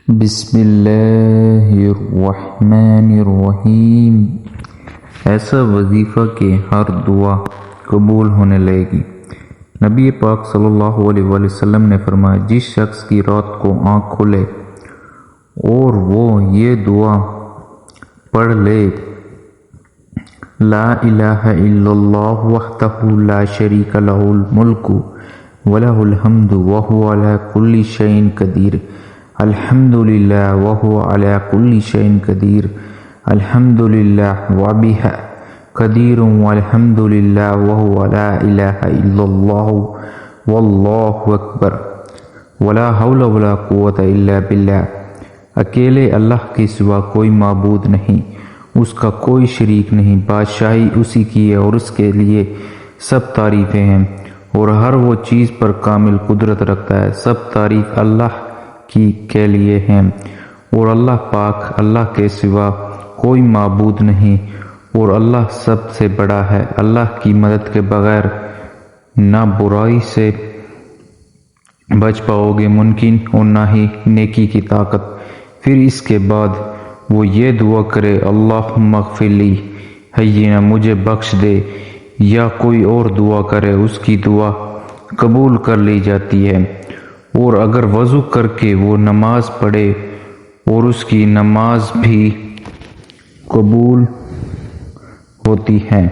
بسم اللہ الرحمن الرحیم۔ ایسا وظیفہ کہ ہر دعا قبول ہونے لگے گی۔ نبی پاک صلی اللہ علیہ وسلم نے فرمایا، جس شخص کی رات کو آنکھ کھلے اور وہ یہ دعا پڑھ لے، لا الہ الا اللہ وحدہ لا شریک لہ الملک ولہ الحمد وہو علی کل شیء قدیر، الحمد للہ وہو علی کل شیء قدیر، الحمد للہ وبہ قدیر، والحمد للہ وہو لا الہ الا اللہ واللہ اکبر، ولا حول ولا قوۃ الا باللہ۔ اکیلے اللہ کے سوا کوئی معبود نہیں، اس کا کوئی شریک نہیں، بادشاہی اسی کی ہے اور اس کے لیے سب تعریفیں ہیں، اور ہر وہ چیز پر کامل قدرت رکھتا ہے۔ سب تعریف اللہ کی کے لیے ہیں، اور اللہ پاک، اللہ کے سوا کوئی معبود نہیں، اور اللہ سب سے بڑا ہے۔ اللہ کی مدد کے بغیر نہ برائی سے بچ پاؤ گے ممکن اور نہ ہی نیکی کی طاقت۔ پھر اس کے بعد وہ یہ دعا کرے، اللہم اغفر لی، حینا مجھے بخش دے، یا کوئی اور دعا کرے، اس کی دعا قبول کر لی جاتی ہے۔ اور اگر وضو کر کے وہ نماز پڑھے اور اس کی نماز بھی قبول ہوتی ہے۔